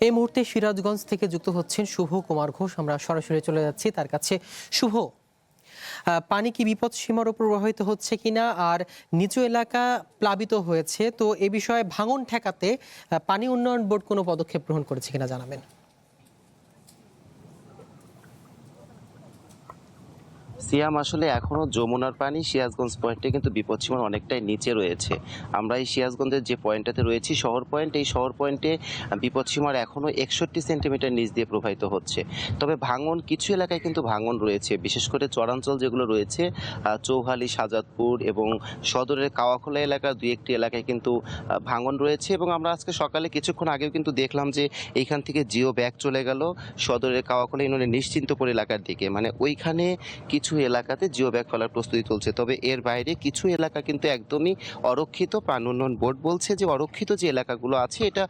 এই মুহূর্তে সিরাজগঞ্জ থেকে যুক্ত হচ্ছেন শুভ কুমার ঘোষ। আমরা সরাসরি চলে যাচ্ছি তার কাছে। শুভ, পানি কি বিপদ সীমার উপর প্রবাহিত হচ্ছে কিনা, আর নিচু এলাকা প্লাবিত হয়েছে, তো এ বিষয়ে ভাঙন ঠেকাতে পানি উন্নয়ন বোর্ড কোনো পদক্ষেপ গ্রহণ করেছে কিনা জানাবেন। সিয়াম, আসলে এখনো যমুনার পানি সিরাজগঞ্জ পয়েন্টে কিন্তু বিপদসীমার অনেকটাই নিচে রয়েছে। আমরা এই সিরাজগঞ্জের যে পয়েন্টটাতে রয়েছি, শহর পয়েন্ট, এই শহর পয়েন্টে বিপদসীমার এখনো 61 সেন্টিমিটার নিচ দিয়ে প্রবাহিত হচ্ছে। তবে ভাঙন কিছু এলাকায় কিন্তু ভাঙন রয়েছে, বিশেষ করে চরাঞ্চল যেগুলো রয়েছে, চৌহালি, শাহজাদপুর এবং সদরের কাওয়াখোলা এলাকার দুই একটি এলাকায় কিন্তু ভাঙন রয়েছে। এবং আমরা আজকে সকালে কিছুক্ষণ আগেও কিন্তু দেখলাম যে এইখান থেকে জিও ব্যাগ চলে গেল সদরের কাওয়াখোলা ইউনিয়নের নিশ্চিন্তপুর এলাকার দিকে, মানে ওইখানে কিছু এলাকাতে জিও ব্যাগ ফেলার প্রস্তুতি চলছে। তবে এর বাইরে কিছু এলাকা কিন্তু একদমই অরক্ষিত। পানি উন্নয়ন বোর্ড বলছে যে অরক্ষিত যে এলাকাগুলো আছে, এটা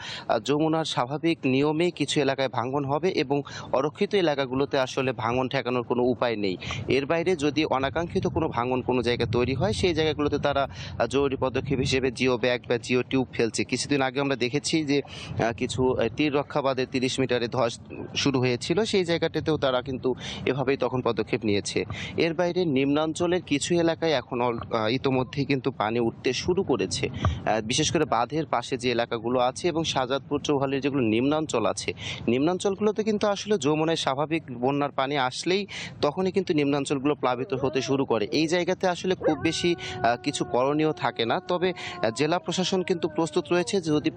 যমুনার স্বাভাবিক নিয়মে কিছু এলাকায় ভাঙন হবে এবং অরক্ষিত এলাকাগুলোতে আসলে ভাঙন ঠেকানোর কোনো উপায় নেই। এর বাইরে যদি অনাকাঙ্ক্ষিত কোনো ভাঙন কোনো জায়গায় তৈরি হয়, সেই জায়গাগুলোতে তারা জরুরি পদক্ষেপ হিসেবে জিও ব্যাগ বা জিও টিউব ফেলছে। কিছুদিন আগে আমরা দেখেছি যে কিছু তীর রক্ষা বাঁধে 30 মিটারে ধস শুরু হয়েছিল, সেই জায়গাটাতেও তারা কিন্তু এভাবেই তখন পদক্ষেপ নিয়েছে। এর বাইরে নিম্নাঞ্চলের কিছু এলাকায় এখন ইতোমধ্যেই কিন্তু পানি উঠতে শুরু করেছে, বিশেষ করে বাঁধের পাশে যে এলাকাগুলো আছে এবং শাহজাদপুর, চৌহালির যেগুলো নিম্নাঞ্চল আছে, নিম্নাঞ্চলগুলোতে কিন্তু আসলে যমুনায় স্বাভাবিক বন্যার পানি আসলেই তখনই কিন্তু নিম্নাঞ্চলগুলো প্লাবিত হতে শুরু করে। এই জায়গাতে আসলে খুব বেশি কিছু করণীয় থাকে না। তবে জেলা প্রশাসন কিন্তু প্রস্তুত রয়েছে যে যদি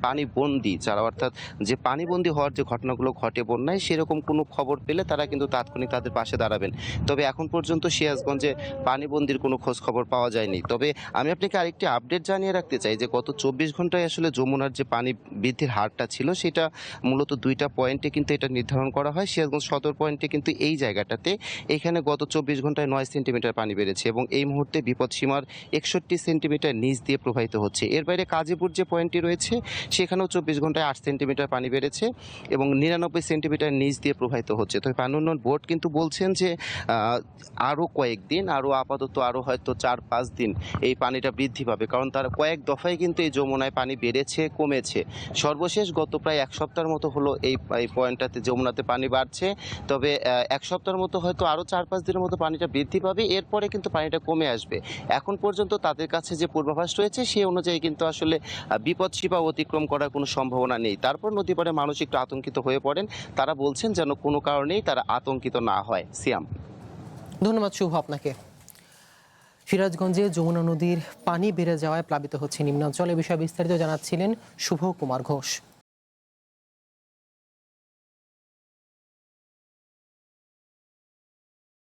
পানি বন্দি যারা, অর্থাৎ যে পানিবন্দী হওয়ার যে ঘটনাগুলো ঘটে বন্যায়, সেরকম কোনো খবর পেলে তারা কিন্তু তাৎক্ষণিক তাদের পাশে দাঁড়াবেন। তবে এখন পর্যন্ত সিরাজগঞ্জে পানিবন্দির কোনো খোঁজ খবর পাওয়া যায়নি। তবে আমি আপনাকে আরেকটি আপডেট জানিয়ে রাখতে চাই যে গত 24 ঘন্টায় আসলে যমুনার যে পানি বৃদ্ধির হারটা ছিল, সেটা মূলত দুইটা পয়েন্টে কিন্তু এটা নির্ধারণ করা হয়। সিরাজগঞ্জ সদর পয়েন্টে কিন্তু এই জায়গাটাতে এখানে গত 24 ঘন্টায় 9 সেন্টিমিটার পানি বেড়েছে এবং এই মুহূর্তে বিপদসীমার 61 সেন্টিমিটার নিচ দিয়ে প্রবাহিত হচ্ছে। এর বাইরে কাজীপুর যে পয়েন্টটি রয়েছে, সেখানেও 24 ঘন্টায় 8 সেন্টিমিটার পানি বেড়েছে এবং 99 সেন্টিমিটার নিচ দিয়ে প্রবাহিত হচ্ছে। তবে পানি উন্নয়ন বোর্ড কিন্তু বলছেন যে আরও কয়েকদিন, আপাতত আরও হয়তো 4-5 দিন এই পানিটা বৃদ্ধি পাবে, কারণ তার কয়েক দফায় কিন্তু এই যমুনায় পানি বেড়েছে, কমেছে। সর্বশেষ গত প্রায় এক সপ্তাহের মতো হলো এই পয়েন্টটাতে যমুনাতে পানি বাড়ছে। তবে এক সপ্তাহের মতো হয়তো আরও 4-5 দিনের মতো পানিটা বৃদ্ধি পাবে, এরপরে কিন্তু পানিটা কমে আসবে। এখন পর্যন্ত তাদের কাছে যে পূর্বাভাস রয়েছে, সেই অনুযায়ী কিন্তু আসলে বিপদসীমা অতিক্রম করার কোনো সম্ভাবনা নেই। তারপর নদী পাড়ে মানুষ একটু আতঙ্কিত হয়ে পড়েন। তারা বলছেন যেন কোনো কারণেই তারা আতঙ্কিত না হয়। সিয়াম। ধন্যবাদ শুভ আপনাকে। সিরাজগঞ্জে যমুনা নদীর পানি বেড়ে যাওয়ায় প্লাবিত হচ্ছে নিম্নাঞ্চল, এ বিষয়ে বিস্তারিত জানাচ্ছিলেন শুভ কুমার ঘোষ।